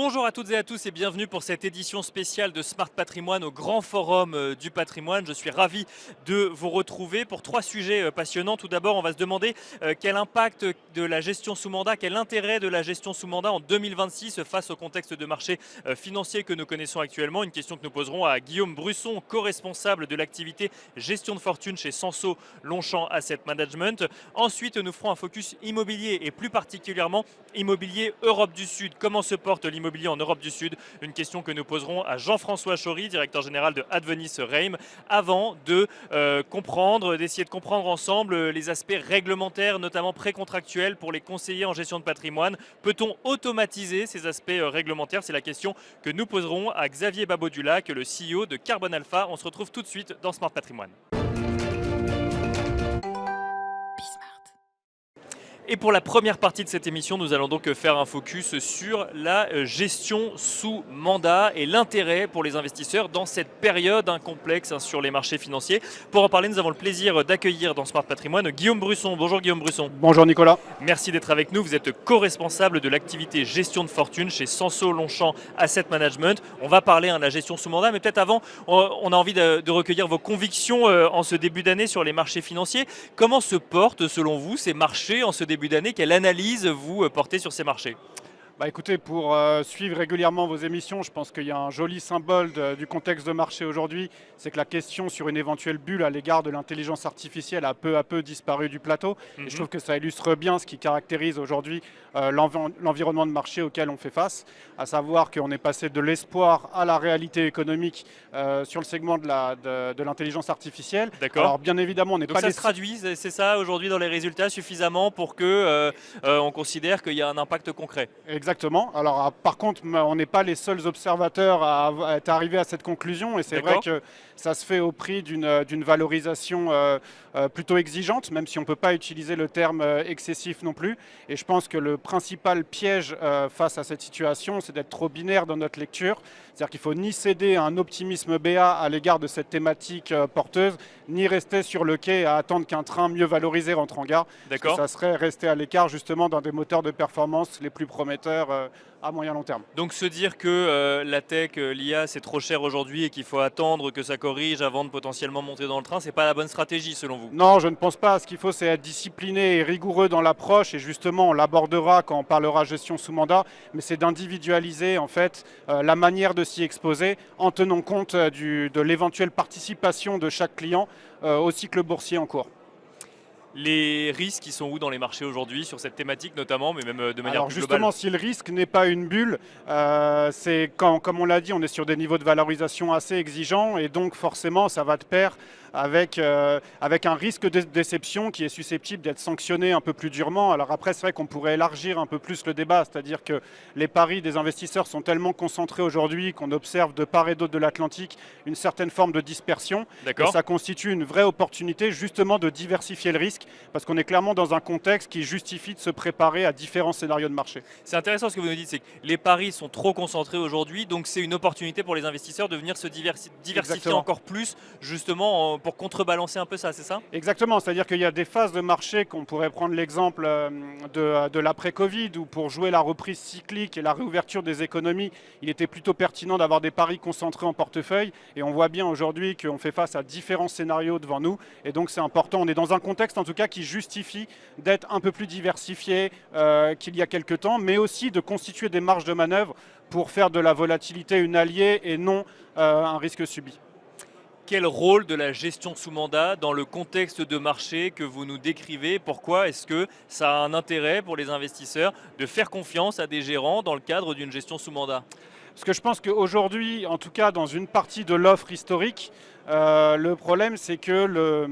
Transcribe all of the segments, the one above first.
Bonjour à toutes et à tous et bienvenue pour cette édition spéciale de Smart Patrimoine au Grand Forum du patrimoine. Je suis ravi de vous retrouver pour trois sujets passionnants. Tout d'abord, on va se demander quel impact de la gestion sous mandat, quel intérêt de la gestion sous mandat en 2026 face au contexte de marché financier que nous connaissons actuellement. Une question que nous poserons à Guillaume Brusson, co-responsable de l'activité gestion de fortune chez Sanso Longchamp Asset Management. Ensuite, nous ferons un focus immobilier et plus particulièrement immobilier Europe du Sud. Comment se porte l'immobilier en Europe du Sud? Une question que nous poserons à Jean-François Chory, directeur général de Advenis Reim, avant de d'essayer de comprendre ensemble les aspects réglementaires, notamment précontractuels pour les conseillers en gestion de patrimoine. Peut-on automatiser ces aspects réglementaires? C'est la question que nous poserons à Xavier Babot-Dulac, le CEO de Carbon Alpha. On se retrouve tout de suite dans Smart Patrimoine. Et pour la première partie de cette émission, nous allons donc faire un focus sur la gestion sous mandat et l'intérêt pour les investisseurs dans cette période complexe sur les marchés financiers. Pour en parler, nous avons le plaisir d'accueillir dans Smart Patrimoine Guillaume Brusson. Bonjour Guillaume Brusson. Bonjour Nicolas. Merci d'être avec nous. Vous êtes co-responsable de l'activité gestion de fortune chez Sanso Longchamp Asset Management. On va parler de la gestion sous mandat, mais peut-être avant, on a envie de recueillir vos convictions en ce début d'année sur les marchés financiers. Comment se portent selon vous ces marchés en ce début d'année? Quelle analyse vous portez sur ces marchés? Écoutez, pour suivre régulièrement vos émissions, je pense qu'il y a un joli symbole du contexte de marché aujourd'hui, c'est que la question sur une éventuelle bulle à l'égard de l'intelligence artificielle a peu à peu disparu du plateau. Et je trouve que ça illustre bien ce qui caractérise aujourd'hui l'environnement de marché auquel on fait face, à savoir qu'on est passé de l'espoir à la réalité économique sur le segment de l'intelligence artificielle. D'accord. Alors bien évidemment, on n'est pas ça se traduit, c'est ça aujourd'hui dans les résultats suffisamment pour que on considère qu'il y a un impact concret? Exactement. Alors, par contre, on n'est pas les seuls observateurs à être arrivés à cette conclusion. Et c'est vrai que ça se fait au prix d'une valorisation plutôt exigeante, même si on ne peut pas utiliser le terme excessif non plus. Et je pense que le principal piège face à cette situation, c'est d'être trop binaire dans notre lecture. C'est-à-dire qu'il ne faut ni céder à un optimisme béat à l'égard de cette thématique porteuse, ni rester sur le quai à attendre qu'un train mieux valorisé rentre en gare. D'accord. Ça serait rester à l'écart justement d'un des moteurs de performance les plus prometteurs à moyen long terme. Donc se dire que la tech, l'IA, c'est trop cher aujourd'hui et qu'il faut attendre que ça corrige avant de potentiellement monter dans le train, c'est pas la bonne stratégie selon vous? Non, je ne pense pas. Ce qu'il faut, c'est être discipliné et rigoureux dans l'approche. Et justement, on l'abordera quand on parlera gestion sous mandat. Mais c'est d'individualiser en fait la manière de s'y exposer en tenant compte de l'éventuelle participation de chaque client au cycle boursier en cours. Les risques, ils sont où dans les marchés aujourd'hui sur cette thématique notamment, mais même de manière Alors plus justement, globale? si le risque n'est pas une bulle, c'est quand, comme on l'a dit, on est sur des niveaux de valorisation assez exigeants et donc forcément, ça va de pair avec un risque de déception qui est susceptible d'être sanctionné un peu plus durement. Alors après, c'est vrai qu'on pourrait élargir un peu plus le débat, c'est-à-dire que les paris des investisseurs sont tellement concentrés aujourd'hui qu'on observe de part et d'autre de l'Atlantique une certaine forme de dispersion. Et ça constitue une vraie opportunité justement de diversifier le risque parce qu'on est clairement dans un contexte qui justifie de se préparer à différents scénarios de marché. C'est intéressant ce que vous nous dites, c'est que les paris sont trop concentrés aujourd'hui, donc c'est une opportunité pour les investisseurs de venir se diversifier Exactement. encore plus, justement pour contrebalancer un peu ça, c'est ça? Exactement, c'est-à-dire qu'il y a des phases de marché qu'on pourrait prendre l'exemple de l'après-Covid où pour jouer la reprise cyclique et la réouverture des économies, il était plutôt pertinent d'avoir des paris concentrés en portefeuille et on voit bien aujourd'hui qu'on fait face à différents scénarios devant nous et donc c'est important, on est dans un contexte en tout cas qui justifie d'être un peu plus diversifié qu'il y a quelques temps, mais aussi de constituer des marges de manœuvre pour faire de la volatilité une alliée et non un risque subi. Quel rôle de la gestion sous mandat dans le contexte de marché que vous nous décrivez? Pourquoi est-ce que ça a un intérêt pour les investisseurs de faire confiance à des gérants dans le cadre d'une gestion sous mandat? Parce que je pense qu'aujourd'hui, en tout cas dans une partie de l'offre historique, le problème c'est que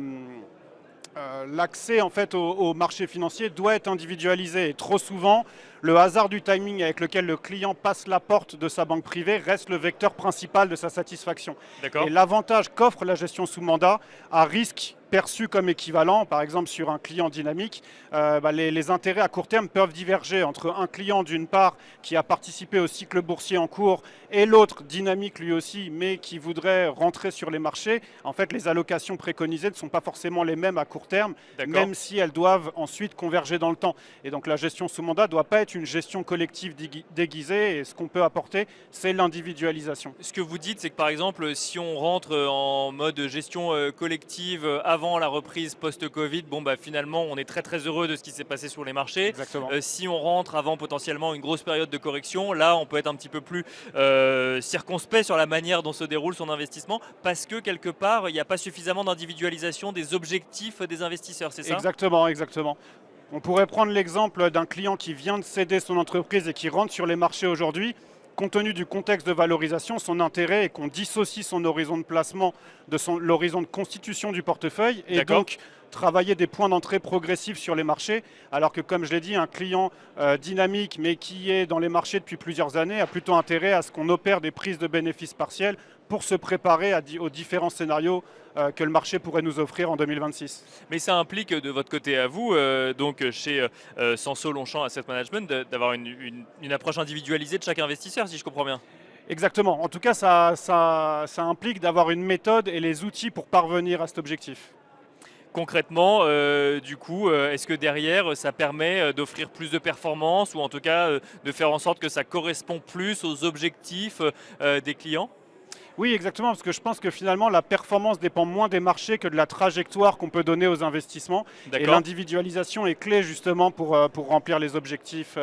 l'accès en fait au marché financier doit être individualisé et trop souvent le hasard du timing avec lequel le client passe la porte de sa banque privée reste le vecteur principal de sa satisfaction. D'accord. Et l'avantage qu'offre la gestion sous mandat à risque perçus comme équivalents. Par exemple, sur un client dynamique, les intérêts à court terme peuvent diverger entre un client d'une part qui a participé au cycle boursier en cours et l'autre dynamique lui aussi, mais qui voudrait rentrer sur les marchés. En fait, les allocations préconisées ne sont pas forcément les mêmes à court terme, même si elles doivent ensuite converger dans le temps. Et donc la gestion sous mandat ne doit pas être une gestion collective déguisée, et ce qu'on peut apporter, c'est l'individualisation. Ce que vous dites, c'est que par exemple, si on rentre en mode gestion collective avant la reprise post-Covid, finalement, on est très très heureux de ce qui s'est passé sur les marchés. Exactement. Si on rentre avant potentiellement une grosse période de correction, là, on peut être un petit peu plus circonspect sur la manière dont se déroule son investissement, parce que quelque part, il n'y a pas suffisamment d'individualisation des objectifs des investisseurs, c'est ça? Exactement, exactement. On pourrait prendre l'exemple d'un client qui vient de céder son entreprise et qui rentre sur les marchés aujourd'hui. Compte tenu du contexte de valorisation, son intérêt est qu'on dissocie son horizon de placement de l'horizon de constitution du portefeuille et donc travailler des points d'entrée progressifs sur les marchés, alors que, comme je l'ai dit, un client dynamique mais qui est dans les marchés depuis plusieurs années a plutôt intérêt à ce qu'on opère des prises de bénéfices partiels pour se préparer aux différents scénarios que le marché pourrait nous offrir en 2026. Mais ça implique de votre côté à vous, donc chez Sanso Longchamp Asset Management, d'avoir une approche individualisée de chaque investisseur, si je comprends bien. Exactement. En tout cas, ça implique d'avoir une méthode et les outils pour parvenir à cet objectif. Concrètement, est-ce que derrière, ça permet d'offrir plus de performance ou en tout cas de faire en sorte que ça correspond plus aux objectifs des clients? Oui, exactement, parce que je pense que finalement, la performance dépend moins des marchés que de la trajectoire qu'on peut donner aux investissements. Et l'individualisation est clé justement pour remplir les objectifs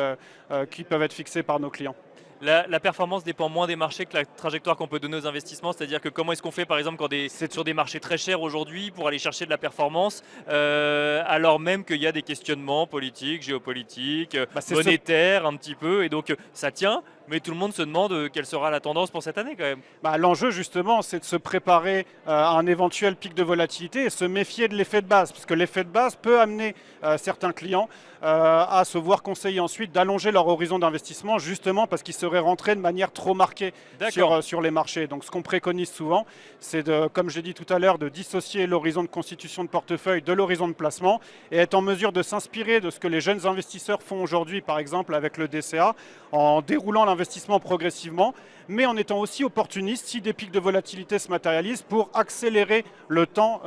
qui peuvent être fixés par nos clients. La performance dépend moins des marchés que la trajectoire qu'on peut donner aux investissements, c'est-à-dire que comment est-ce qu'on fait par exemple sur des marchés très chers aujourd'hui pour aller chercher de la performance alors même qu'il y a des questionnements politiques, géopolitiques, monétaires un petit peu, et donc ça tient, mais tout le monde se demande quelle sera la tendance pour cette année quand même. L'enjeu justement, c'est de se préparer à un éventuel pic de volatilité et se méfier de l'effet de base, parce que l'effet de base peut amener certains clients à se voir conseiller ensuite d'allonger leur horizon d'investissement, justement parce qu'ils seraient rentrés de manière trop marquée sur les marchés. Donc ce qu'on préconise souvent, c'est comme j'ai dit tout à l'heure, de dissocier l'horizon de constitution de portefeuille de l'horizon de placement et être en mesure de s'inspirer de ce que les jeunes investisseurs font aujourd'hui, par exemple avec le DCA, en déroulant l'investissement progressivement, mais en étant aussi opportuniste si des pics de volatilité se matérialisent pour accélérer le temps,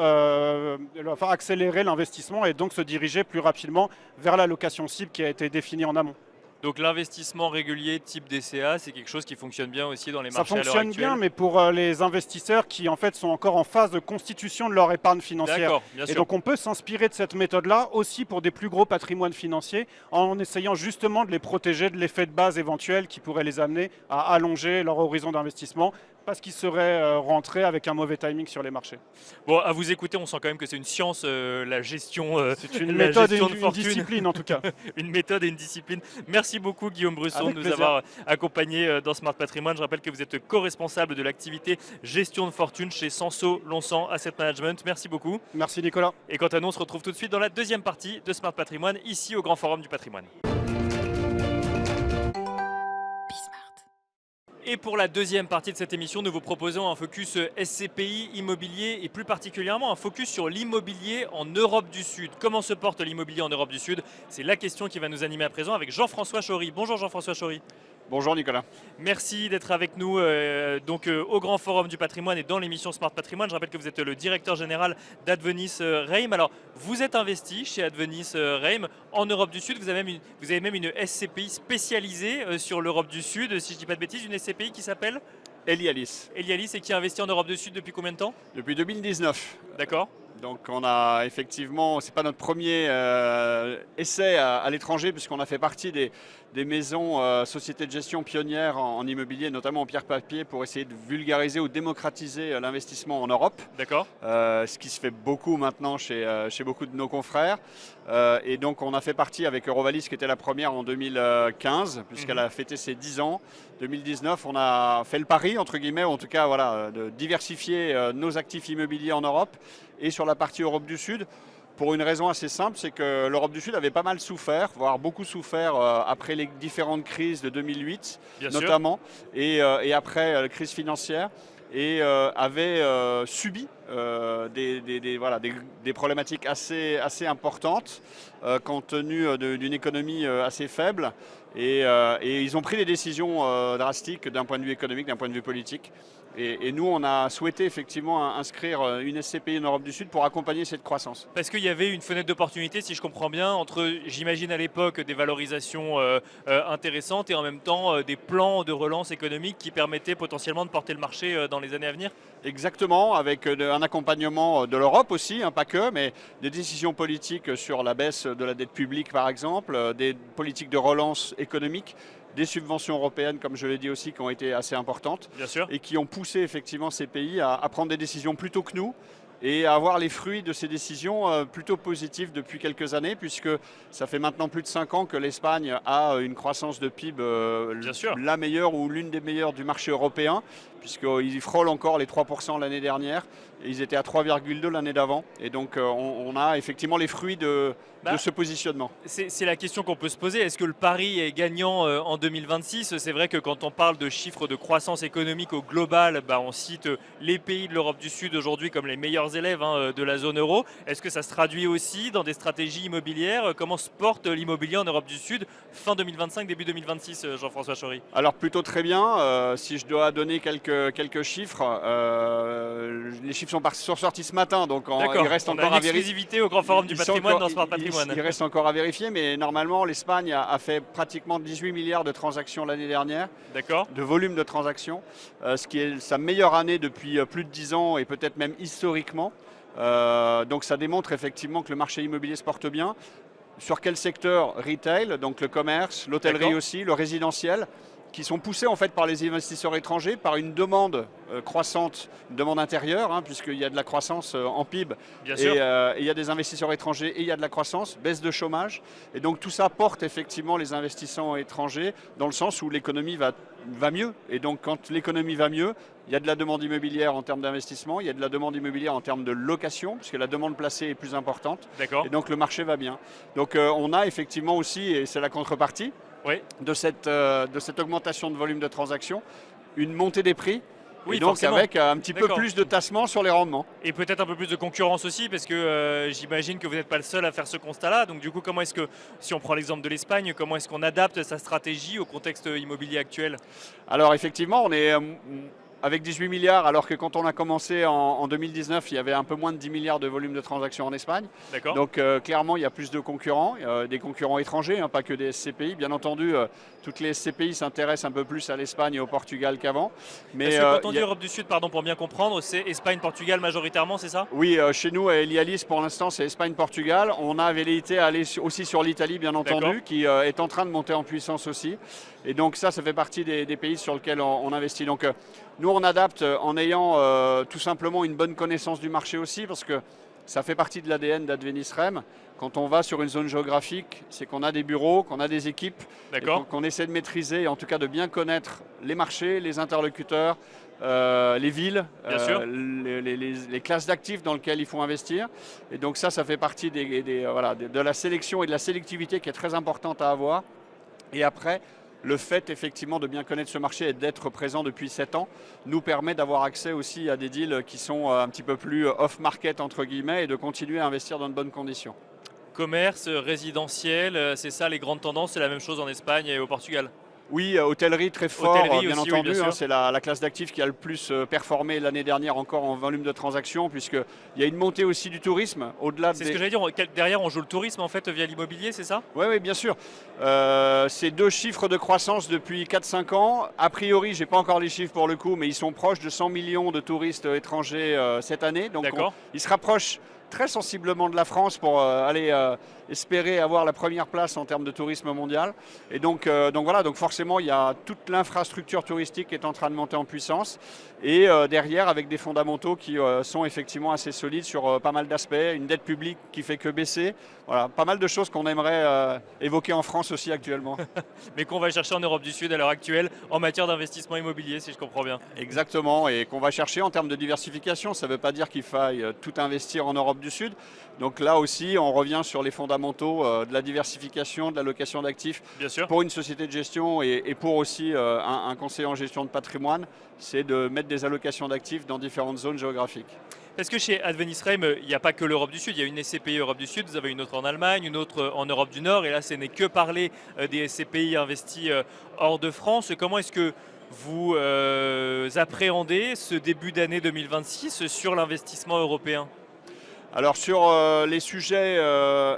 accélérer l'investissement et donc se diriger plus rapidement vers l'allocation cible qui a été définie en amont. Donc l'investissement régulier type DCA, c'est quelque chose qui fonctionne bien aussi dans les marchés à l'heure actuelle. Ça fonctionne bien, mais pour les investisseurs qui en fait sont encore en phase de constitution de leur épargne financière. Bien sûr. Et donc on peut s'inspirer de cette méthode-là aussi pour des plus gros patrimoines financiers en essayant justement de les protéger de l'effet de base éventuel qui pourrait les amener à allonger leur horizon d'investissement parce qu'ils seraient rentrés avec un mauvais timing sur les marchés. Bon, à vous écouter, on sent quand même que c'est une science, la gestion. C'est une méthode et une discipline en tout cas. Une méthode et une discipline. Merci beaucoup Guillaume Brusson de nous avoir accompagnés dans Smart Patrimoine. Je rappelle que vous êtes co-responsable de l'activité gestion de fortune chez Sanso Longchamp Asset Management. Merci beaucoup. Merci Nicolas. Et quant à nous, on se retrouve tout de suite dans la deuxième partie de Smart Patrimoine, ici au Grand Forum du Patrimoine. Et pour la deuxième partie de cette émission, nous vous proposons un focus SCPI immobilier et plus particulièrement un focus sur l'immobilier en Europe du Sud. Comment se porte l'immobilier en Europe du Sud? C'est la question qui va nous animer à présent avec Jean-François Chory. Bonjour Jean-François Chory. Bonjour Nicolas. Merci d'être avec nous au Grand Forum du Patrimoine et dans l'émission Smart Patrimoine. Je rappelle que vous êtes le directeur général d'Advenis Reim. Alors, vous êtes investi chez Advenis Reim en Europe du Sud. Vous avez même une SCPI spécialisée sur l'Europe du Sud, si je ne dis pas de bêtises, une SCPI qui s'appelle Elialis. Elialis et qui investit en Europe du Sud depuis combien de temps? Depuis 2019. D'accord. Donc on a effectivement, c'est pas notre premier essai à l'étranger puisqu'on a fait partie des maisons sociétés de gestion pionnières en immobilier, notamment en pierre-papier, pour essayer de vulgariser ou démocratiser l'investissement en Europe. D'accord. Ce qui se fait beaucoup maintenant chez beaucoup de nos confrères. Et donc on a fait partie avec Eurovalis qui était la première en 2015 puisqu'elle a fêté ses 10 ans. 2019, on a fait le pari, entre guillemets, ou en tout cas voilà, de diversifier nos actifs immobiliers en Europe et sur la partie Europe du Sud, pour une raison assez simple, c'est que l'Europe du Sud avait pas mal souffert, voire beaucoup souffert après les différentes crises de 2008, notamment, et après la crise financière. et avait subi des problématiques assez importantes compte tenu d'une économie assez faible. Et ils ont pris des décisions drastiques d'un point de vue économique, d'un point de vue politique. Et nous, on a souhaité effectivement inscrire une SCPI en Europe du Sud pour accompagner cette croissance. Parce qu'il y avait une fenêtre d'opportunité, si je comprends bien, entre, j'imagine à l'époque, des valorisations intéressantes et en même temps des plans de relance économique qui permettaient potentiellement de porter le marché dans les années à venir. Exactement, avec un accompagnement de l'Europe aussi, pas que, mais des décisions politiques sur la baisse de la dette publique par exemple, des politiques de relance économique, des subventions européennes, comme je l'ai dit aussi, qui ont été assez importantes. Bien sûr. Et qui ont poussé effectivement ces pays à prendre des décisions plus tôt que nous et à avoir les fruits de ces décisions plutôt positives depuis quelques années, puisque ça fait maintenant plus de 5 ans que l'Espagne a une croissance de PIB la meilleure ou l'une des meilleures du marché européen, puisqu'ils frôlent encore les 3% l'année dernière, et ils étaient à 3,2 l'année d'avant. Et donc on a effectivement les fruits de ce positionnement. C'est la question qu'on peut se poser. Est-ce que le pari est gagnant en 2026 ? C'est vrai que quand on parle de chiffres de croissance économique au global, on cite les pays de l'Europe du Sud aujourd'hui comme les meilleurs élèves de la zone euro. Est-ce que ça se traduit aussi dans des stratégies immobilières ? Comment se porte l'immobilier en Europe du Sud fin 2025, début 2026, Jean-François Chory ? Alors plutôt très bien. Si je dois donner quelques chiffres, les chiffres sont sortis ce matin, donc il reste encore à vérifier. Exclusivité au Grand Forum du patrimoine dans Smart Patrimoine. Il reste encore à vérifier, mais normalement l'Espagne a fait pratiquement 18 milliards de transactions l'année dernière, de volume de transactions, ce qui est sa meilleure année depuis plus de 10 ans et peut-être même historiquement. Donc ça démontre effectivement que le marché immobilier se porte bien. Sur quel secteur? Retail, donc le commerce, l'hôtellerie aussi, le résidentiel, qui sont poussés en fait par les investisseurs étrangers, par une demande croissante, une demande intérieure, puisqu'il y a de la croissance en PIB, et il y a des investisseurs étrangers et il y a de la croissance, baisse de chômage, et donc tout ça porte effectivement les investisseurs étrangers dans le sens où l'économie va mieux, et donc quand l'économie va mieux, il y a de la demande immobilière en termes d'investissement, il y a de la demande immobilière en termes de location, puisque la demande placée est plus importante, et donc le marché va bien. Donc on a effectivement aussi, et c'est la contrepartie, de cette augmentation de volume de transactions, une montée des prix, et donc forcément, avec un petit peu plus de tassement sur les rendements. Et peut-être un peu plus de concurrence aussi, parce que j'imagine que vous n'êtes pas le seul à faire ce constat-là. Donc du coup, comment est-ce que, si on prend l'exemple de l'Espagne, comment est-ce qu'on adapte sa stratégie au contexte immobilier actuel? Alors effectivement, on est avec 18 milliards, alors que quand on a commencé en 2019, il y avait un peu moins de 10 milliards de volume de transactions en Espagne. Donc clairement, il y a plus de concurrents, des concurrents étrangers, pas que des SCPI. Bien entendu, toutes les SCPI s'intéressent un peu plus à l'Espagne et au Portugal qu'avant. Mais quand on dit Europe du Sud, pardon, pour bien comprendre, c'est Espagne, Portugal majoritairement, c'est ça? Oui, chez nous, à Elialis, pour l'instant, c'est Espagne, Portugal. On a velléité à aller aussi sur l'Italie, bien entendu, qui est en train de monter en puissance aussi. Et donc ça fait partie des pays sur lesquels on investit. Donc nous, on adapte en ayant tout simplement une bonne connaissance du marché aussi, parce que ça fait partie de l'ADN d'Advenis REM. Quand on va sur une zone géographique, c'est qu'on a des bureaux, qu'on a des équipes, qu'on essaie de maîtriser, et en tout cas de bien connaître les marchés, les interlocuteurs, les villes, les classes d'actifs dans lesquelles il faut investir. Et donc ça fait partie de la sélection et de la sélectivité qui est très importante à avoir. Et après, le fait effectivement de bien connaître ce marché et d'être présent depuis 7 ans nous permet d'avoir accès aussi à des deals qui sont un petit peu plus off-market entre guillemets et de continuer à investir dans de bonnes conditions. Commerce, résidentiel, c'est ça les grandes tendances, c'est la même chose en Espagne et au Portugal? Oui, hôtellerie très fort, bien aussi, entendu. Oui, c'est la classe d'actifs qui a le plus performé l'année dernière encore en volume de transactions, puisqu'il y a une montée aussi du tourisme. C'est ce que j'allais dire, derrière on joue le tourisme en fait via l'immobilier, c'est ça? Oui, bien sûr. C'est 2 chiffres de croissance depuis 4-5 ans. A priori, je n'ai pas encore les chiffres pour le coup, mais ils sont proches de 100 millions de touristes étrangers cette année. Donc ils se rapprochent très sensiblement de la France pour aller espérer avoir la première place en termes de tourisme mondial. Et donc forcément, il y a toute l'infrastructure touristique qui est en train de monter en puissance. Et derrière, avec des fondamentaux qui sont effectivement assez solides sur pas mal d'aspects, une dette publique qui fait que baisser. Voilà, pas mal de choses qu'on aimerait évoquer en France aussi actuellement. Mais qu'on va chercher en Europe du Sud à l'heure actuelle en matière d'investissement immobilier, si je comprends bien. Exactement, et qu'on va chercher en termes de diversification. Ça ne veut pas dire qu'il faille tout investir en Europe l'Europe du Sud. Donc là aussi, on revient sur les fondamentaux de la diversification, de la location d'actifs Bien sûr. pour une société de gestion et pour aussi un conseiller en gestion de patrimoine, c'est de mettre des allocations d'actifs dans différentes zones géographiques. Parce que chez Advenis Reim, il n'y a pas que l'Europe du Sud, il y a une SCPI Europe du Sud, vous avez une autre en Allemagne, une autre en Europe du Nord, et là ce n'est que parler des SCPI investis hors de France. Comment est-ce que vous appréhendez ce début d'année 2026 sur l'investissement européen ? Alors sur les sujets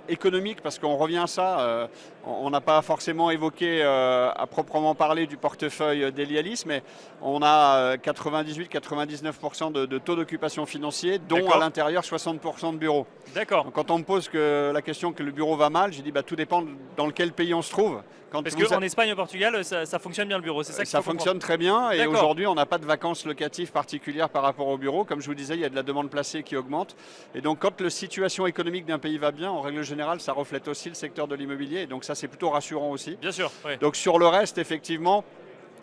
économiques, parce qu'on revient à ça, on n'a pas forcément évoqué à proprement parler du portefeuille d'Elialis, mais on a 98-99% de taux d'occupation financier, dont à l'intérieur 60% de bureaux. D'accord. Donc quand on me pose la question que le bureau va mal, j'ai dit tout dépend dans quel pays on se trouve. Parce qu'en Espagne et au Portugal, ça fonctionne bien le bureau, c'est ça Ça fonctionne très bien et D'accord. aujourd'hui on n'a pas de vacances locatives particulières par rapport au bureau. Comme je vous disais, il y a de la demande placée qui augmente. Et donc quand la situation économique d'un pays va bien, en règle générale, ça reflète aussi le secteur de l'immobilier. Et donc ça c'est plutôt rassurant aussi. Bien sûr, oui. Donc sur le reste, effectivement,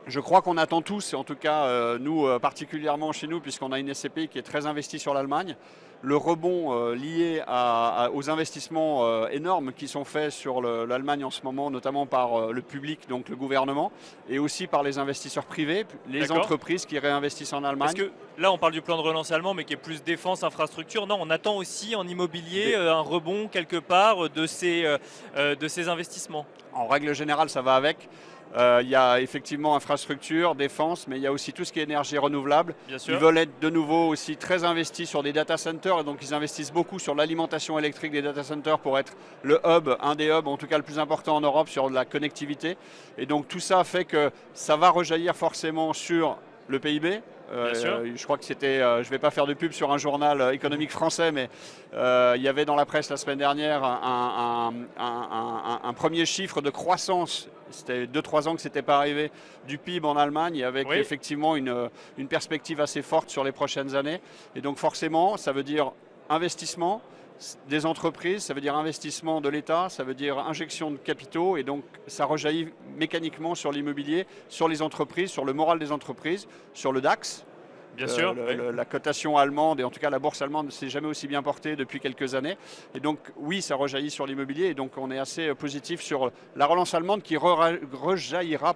je crois qu'on attend tous, et en tout cas nous particulièrement chez nous, puisqu'on a une SCPI qui est très investie sur l'Allemagne, le rebond lié aux investissements énormes qui sont faits sur l'Allemagne en ce moment, notamment par le public, donc le gouvernement, et aussi par les investisseurs privés, les entreprises qui réinvestissent en Allemagne. Parce que là, on parle du plan de relance allemand, mais qui est plus défense, infrastructure. Non, on attend aussi en immobilier un rebond quelque part de ces investissements. En règle générale, ça va avec. Il y a effectivement infrastructure, défense, mais il y a aussi tout ce qui est énergie renouvelable. Bien sûr. Ils veulent être de nouveau aussi très investis sur des data centers, et donc ils investissent beaucoup sur l'alimentation électrique des data centers pour être le hub, un des hubs, en tout cas le plus important en Europe, sur la connectivité. Et donc tout ça fait que ça va rejaillir forcément sur le PIB. Je crois que c'était, je ne vais pas faire de pub sur un journal économique français, mais il y avait dans la presse la semaine dernière un premier chiffre de croissance. C'était 2-3 ans que ce n'était pas arrivé, du PIB en Allemagne, avec effectivement une perspective assez forte sur les prochaines années. Et donc forcément, ça veut dire investissement des entreprises, ça veut dire investissement de l'État, ça veut dire injection de capitaux, et donc ça rejaillit mécaniquement sur l'immobilier, sur les entreprises, sur le moral des entreprises, sur le DAX. Bien sûr. La cotation allemande, et en tout cas la bourse allemande, ne s'est jamais aussi bien portée depuis quelques années. Et donc oui, ça rejaillit sur l'immobilier, et donc on est assez positif sur la relance allemande qui rejaillira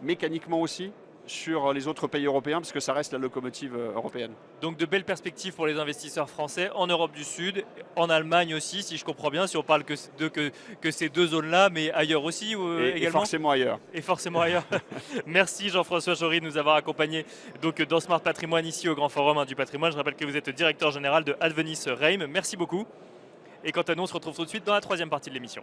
mécaniquement aussi sur les autres pays européens, parce que ça reste la locomotive européenne. Donc de belles perspectives pour les investisseurs français en Europe du Sud, en Allemagne aussi, si je comprends bien, si on parle que ces deux zones-là, mais ailleurs aussi également. Et forcément ailleurs. Et forcément ailleurs. Merci Jean-François Jory de nous avoir accompagnés dans Smart Patrimoine ici au Grand Forum du patrimoine. Je rappelle que vous êtes directeur général de Advenis Reim. Merci beaucoup. Et quant à nous, on se retrouve tout de suite dans la troisième partie de l'émission.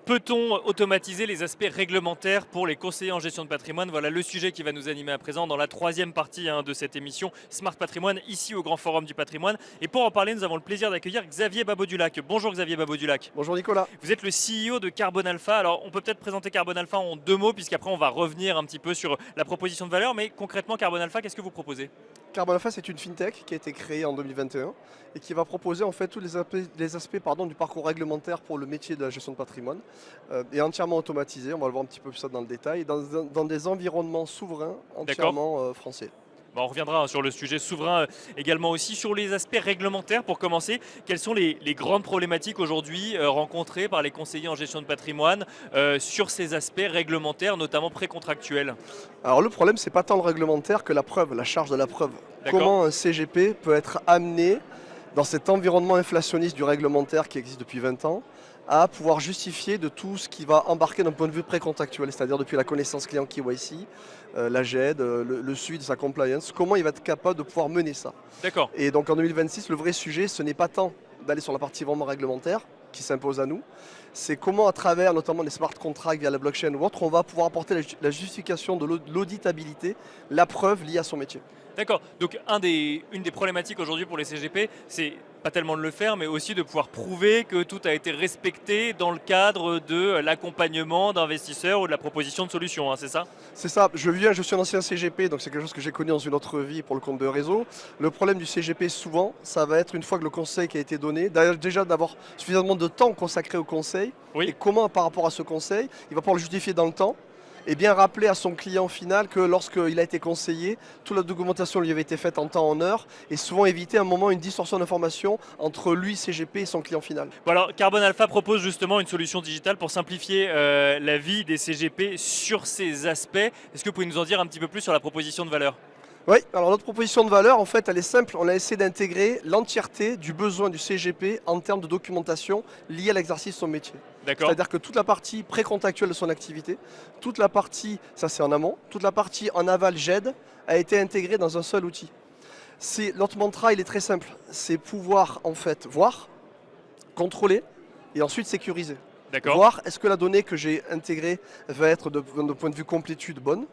Peut-on automatiser les aspects réglementaires pour les conseillers en gestion de patrimoine? Voilà le sujet qui va nous animer à présent dans la troisième partie de cette émission Smart Patrimoine, ici au Grand Forum du patrimoine. Et pour en parler, nous avons le plaisir d'accueillir Xavier Babot-Dulac. Bonjour Xavier Babot-Dulac. Bonjour Nicolas. Vous êtes le CEO de Carbone Alpha. Alors on peut peut-être présenter Carbone Alpha en deux mots, puisqu'après on va revenir un petit peu sur la proposition de valeur. Mais concrètement, Carbone Alpha, qu'est-ce que vous proposez? Carbone Alpha, c'est une fintech qui a été créée en 2021 et qui va proposer en fait tous les aspects du parcours réglementaire pour le métier de la gestion de patrimoine et entièrement automatisé. On va le voir un petit peu plus ça dans le détail, dans des environnements souverains entièrement français. Bon, on reviendra sur le sujet souverain également aussi. Sur les aspects réglementaires, pour commencer, quelles sont les grandes problématiques aujourd'hui rencontrées par les conseillers en gestion de patrimoine sur ces aspects réglementaires, notamment précontractuels? Alors le problème, c'est pas tant le réglementaire que la preuve, la charge de la preuve. Comment un CGP peut être amené dans cet environnement inflationniste du réglementaire qui existe depuis 20 ans à pouvoir justifier de tout ce qui va embarquer d'un point de vue précontractuel, c'est-à-dire depuis la connaissance client KYC, la GED, le suivi de sa compliance, comment il va être capable de pouvoir mener ça. D'accord. Et donc en 2026, le vrai sujet, ce n'est pas tant d'aller sur la partie vraiment réglementaire qui s'impose à nous, c'est comment à travers notamment les smart contracts via la blockchain ou autre, on va pouvoir apporter la justification de l'auditabilité, la preuve liée à son métier. D'accord. Donc une des problématiques aujourd'hui pour les CGP, c'est pas tellement de le faire, mais aussi de pouvoir prouver que tout a été respecté dans le cadre de l'accompagnement d'investisseurs ou de la proposition de solutions, hein, c'est ça? C'est ça. Je suis un ancien CGP, donc c'est quelque chose que j'ai connu dans une autre vie pour le compte de réseau. Le problème du CGP, souvent, ça va être une fois que le conseil qui a été donné, déjà d'avoir suffisamment de temps consacré au conseil, et comment par rapport à ce conseil, il va pouvoir le justifier dans le temps. et bien rappeler à son client final que lorsqu'il a été conseillé, toute la documentation lui avait été faite en temps, en heure, et souvent éviter un moment une distorsion d'information entre lui, CGP, et son client final. Bon alors, Carbone Alpha propose justement une solution digitale pour simplifier la vie des CGP sur ces aspects. Est-ce que vous pouvez nous en dire un petit peu plus sur la proposition de valeur? Oui, alors notre proposition de valeur, en fait, elle est simple. On a essayé d'intégrer l'entièreté du besoin du CGP en termes de documentation liée à l'exercice de son métier. D'accord. C'est-à-dire que toute la partie précontractuelle de son activité, toute la partie, ça c'est en amont, toute la partie en aval GED a été intégrée dans un seul outil. Notre mantra, il est très simple. C'est pouvoir, en fait, voir, contrôler et ensuite sécuriser. D'accord. Voir, est-ce que la donnée que j'ai intégrée va être, de point de vue complétude, bonne.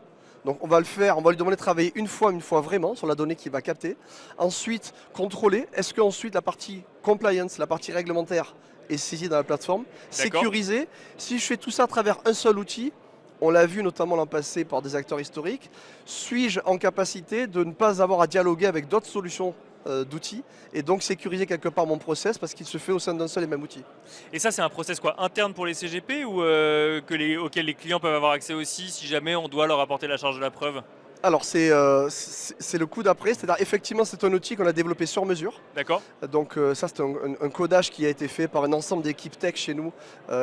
Donc on va le faire, on va lui demander de travailler une fois vraiment sur la donnée qu'il va capter. Ensuite, contrôler, est-ce qu'ensuite la partie compliance, la partie réglementaire est saisie dans la plateforme. Sécuriser, si je fais tout ça à travers un seul outil, on l'a vu notamment l'an passé par des acteurs historiques, suis-je en capacité de ne pas avoir à dialoguer avec d'autres solutions d'outils et donc sécuriser quelque part mon process parce qu'il se fait au sein d'un seul et même outil. Et ça, c'est un process quoi, interne pour les CGP ou auquel les clients peuvent avoir accès aussi si jamais on doit leur apporter la charge de la preuve? Alors c'est le coup d'après, c'est-à-dire effectivement c'est un outil qu'on a développé sur mesure. D'accord. Donc ça c'est un codage qui a été fait par un ensemble d'équipes tech chez nous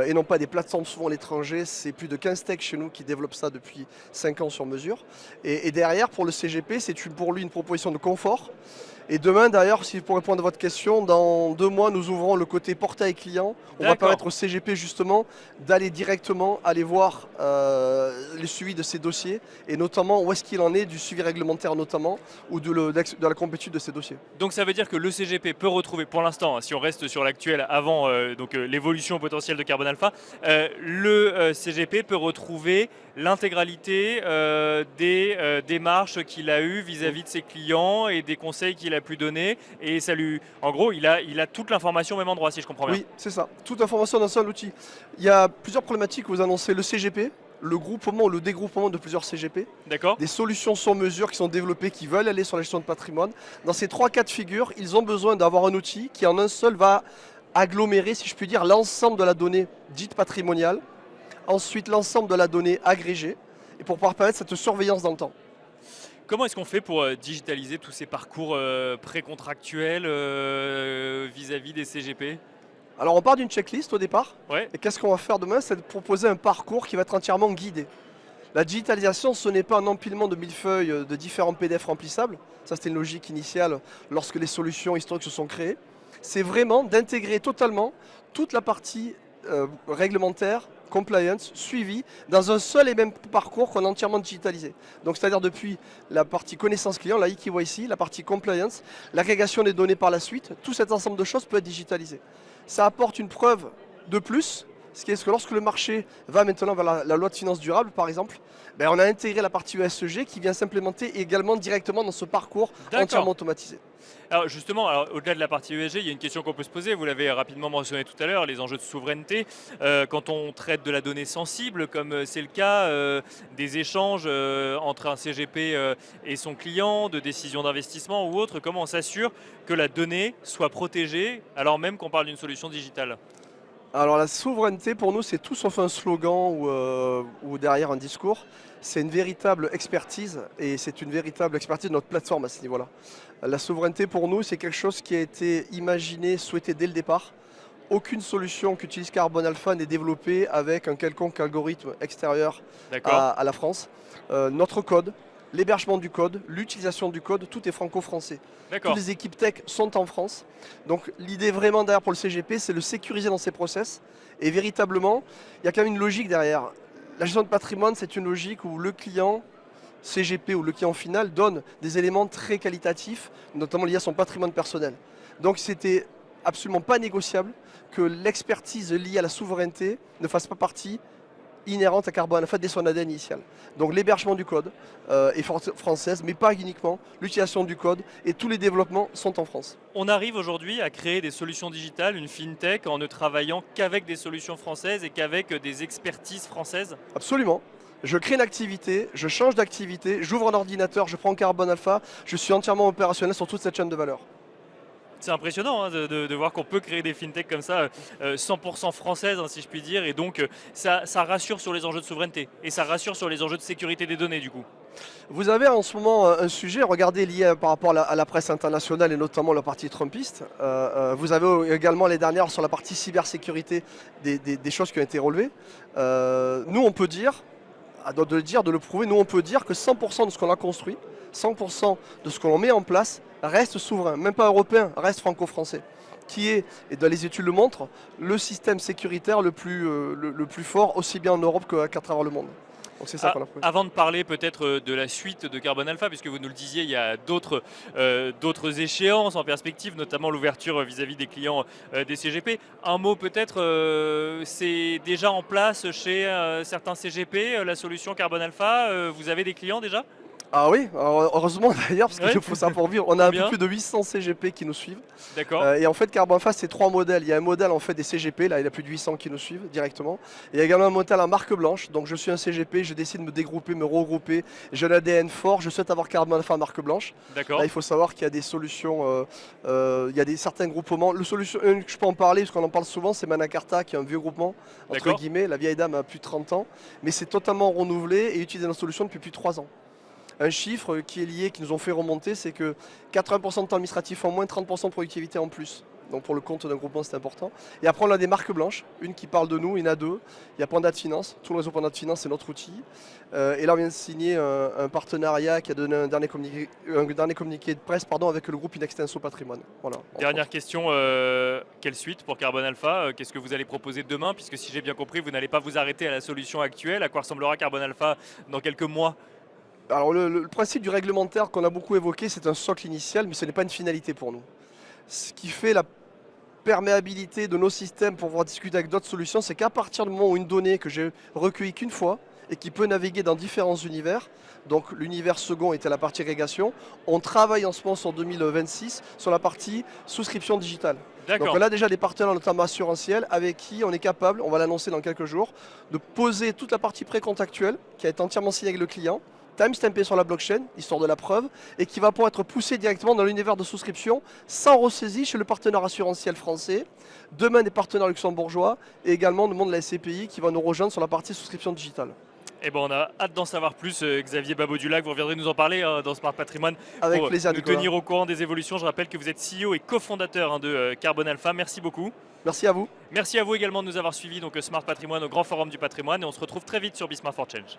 et non pas des plateformes souvent à l'étranger. C'est plus de 15 tech chez nous qui développent ça depuis 5 ans sur mesure. Et derrière pour le CGP, c'est pour lui une proposition de confort. Et demain d'ailleurs, pour répondre à votre question, dans 2 mois nous ouvrons le côté portail client. On va permettre au CGP justement d'aller directement aller voir le suivi de ces dossiers et notamment où est-ce qu'il en est du suivi réglementaire notamment ou de la complétude de ces dossiers. Donc ça veut dire que le CGP peut retrouver, pour l'instant, si on reste sur l'actuel avant l'évolution potentielle de Carbone Alpha, le CGP peut retrouver l'intégralité des démarches qu'il a eues vis-à-vis de ses clients et des conseils qu'il a pu donner. Et ça lui, en gros, il a toute l'information au même endroit, si je comprends bien. Oui, c'est ça. Toute information dans un seul outil. Il y a plusieurs problématiques que vous annoncez. Le CGP, le groupement ou le dégroupement de plusieurs CGP. D'accord. Des solutions sur mesure qui sont développées, qui veulent aller sur la gestion de patrimoine. Dans ces 3 cas de figure, ils ont besoin d'avoir un outil qui en un seul va agglomérer, si je puis dire, l'ensemble de la donnée dite patrimoniale. Ensuite, l'ensemble de la donnée agrégée. Et pour pouvoir permettre cette surveillance dans le temps. Comment est-ce qu'on fait pour digitaliser tous ces parcours précontractuels vis-à-vis des CGP? Alors on part d'une checklist au départ. Ouais. Et qu'est-ce qu'on va faire demain? C'est de proposer un parcours qui va être entièrement guidé. La digitalisation, ce n'est pas un empilement de millefeuilles de différents PDF remplissables. Ça, c'était une logique initiale lorsque les solutions historiques se sont créées. C'est vraiment d'intégrer totalement toute la partie réglementaire, compliance, suivi, dans un seul et même parcours qu'on a entièrement digitalisé. Donc c'est-à-dire depuis la partie connaissance client, la eKYC, la partie compliance, l'agrégation des données par la suite, tout cet ensemble de choses peut être digitalisé. Ça apporte une preuve de plus, ce qui est que lorsque le marché va maintenant vers la loi de finances durables par exemple, on a intégré la partie ESG qui vient s'implémenter également directement dans ce parcours entièrement automatisé. Alors justement, au-delà de la partie ESG, il y a une question qu'on peut se poser, vous l'avez rapidement mentionné tout à l'heure, les enjeux de souveraineté. Quand on traite de la donnée sensible, comme c'est le cas des échanges entre un CGP et son client, de décisions d'investissement ou autre, comment on s'assure que la donnée soit protégée alors même qu'on parle d'une solution digitale? Alors la souveraineté pour nous c'est tout sauf un slogan ou derrière un discours. C'est une véritable expertise et c'est une véritable expertise de notre plateforme à ce niveau-là. La souveraineté pour nous c'est quelque chose qui a été imaginé, souhaité dès le départ. Aucune solution qu'utilise Carbone Alpha n'est développée avec un quelconque algorithme extérieur à la France. Notre code, l'hébergement du code, l'utilisation du code, tout est franco-français. Toutes les équipes tech sont en France. Donc l'idée vraiment derrière pour le CGP, c'est de le sécuriser dans ses process. Et véritablement, il y a quand même une logique derrière. La gestion de patrimoine, c'est une logique où le client CGP ou le client final donne des éléments très qualitatifs, notamment liés à son patrimoine personnel. Donc c'était absolument pas négociable que l'expertise liée à la souveraineté ne fasse pas partie inhérente à Carbone Alpha dès son ADN initial. Donc l'hébergement du code est française, mais pas uniquement. L'utilisation du code et tous les développements sont en France. On arrive aujourd'hui à créer des solutions digitales, une fintech, en ne travaillant qu'avec des solutions françaises et qu'avec des expertises françaises? Absolument. Je crée une activité, je change d'activité, j'ouvre un ordinateur, je prends Carbone Alpha, je suis entièrement opérationnel sur toute cette chaîne de valeur. C'est impressionnant hein, de voir qu'on peut créer des fintechs comme ça, 100% françaises, hein, si je puis dire. Et donc, ça rassure sur les enjeux de souveraineté. Et ça rassure sur les enjeux de sécurité des données, du coup. Vous avez en ce moment un sujet, regardez, lié par rapport à la presse internationale et notamment la partie trumpiste. Vous avez également les dernières sur la partie cybersécurité des choses qui ont été relevées. Nous, on peut dire, de le dire, de le prouver, nous, on peut dire que 100% de ce qu'on a construit, 100% de ce que l'on met en place reste souverain, même pas européen, reste franco-français, qui est, et dans les études le montrent, le système sécuritaire le plus fort, aussi bien en Europe qu'à travers le monde. Donc c'est ça qu'on a prouvé. Avant de parler peut-être de la suite de Carbone Alpha, puisque vous nous le disiez, il y a d'autres échéances en perspective, notamment l'ouverture vis-à-vis des clients des CGP. Un mot peut-être, c'est déjà en place chez certains CGP, la solution Carbone Alpha. Vous avez des clients déjà ? Ah oui, alors heureusement d'ailleurs, parce qu'il Ouais. faut ça pour vivre. On a un peu Combien plus de 800 CGP qui nous suivent. D'accord. Et en fait, Carbone Alpha, c'est 3 modèles. Il y a un modèle en fait des CGP, là il y a plus de 800 qui nous suivent directement. Et il y a également un modèle à marque blanche. Donc je suis un CGP, je décide de me dégrouper, me regrouper. J'ai un ADN fort, je souhaite avoir Carbone Alpha à marque blanche. D'accord. Là, il faut savoir qu'il y a des solutions, il y a certains groupements. Le solution, une que je peux en parler, parce qu'on en parle souvent, c'est Manacarta, qui est un vieux groupement, entre D'accord. guillemets. La vieille dame a plus de 30 ans. Mais c'est totalement renouvelé et utilise notre solution depuis plus de 3 ans. Un chiffre qui est lié, qui nous ont fait remonter, c'est que 80% de temps administratif en moins, 30% de productivité en plus. Donc pour le compte d'un groupement, c'est important. Et après, on a des marques blanches, une qui parle de nous, il y en a deux. Il y a Panda de Finance, tout le réseau Panda de Finance, c'est notre outil. Et là, on vient de signer un partenariat qui a donné un dernier communiqué de presse avec le groupe Inextenso Patrimoine. Voilà, Dernière question, quelle suite pour Carbone Alpha? Qu'est-ce que vous allez proposer demain? Puisque si j'ai bien compris, vous n'allez pas vous arrêter à la solution actuelle. À quoi ressemblera Carbone Alpha dans quelques mois? Alors le principe du réglementaire qu'on a beaucoup évoqué, c'est un socle initial, mais ce n'est pas une finalité pour nous. Ce qui fait la perméabilité de nos systèmes pour pouvoir discuter avec d'autres solutions, c'est qu'à partir du moment où une donnée que j'ai recueillie qu'une fois et qui peut naviguer dans différents univers, donc l'univers second était la partie régation, on travaille en ce moment sur 2026 sur la partie souscription digitale. Donc D'accord. on a déjà des partenaires notamment assurantiels avec qui on est capable, on va l'annoncer dans quelques jours, de poser toute la partie précontractuelle qui a été entièrement signée avec le client, timestampé sur la blockchain, histoire de la preuve, et qui va pouvoir être poussé directement dans l'univers de souscription sans ressaisie chez le partenaire assurantiel français, demain des partenaires luxembourgeois, et également le monde de la SCPI qui va nous rejoindre sur la partie souscription digitale. Eh ben, on a hâte d'en savoir plus. Xavier Babot-Dulac, vous reviendrez nous en parler dans Smart Patrimoine Avec pour plaisir, nous Nicolas. tenir au courant des évolutions. Je rappelle que vous êtes CEO et cofondateur de Carbone Alpha. Merci beaucoup. Merci à vous. Merci à vous également de nous avoir suivis. Donc Smart Patrimoine au Grand Forum du Patrimoine. Et on se retrouve très vite sur Be Smart for Change.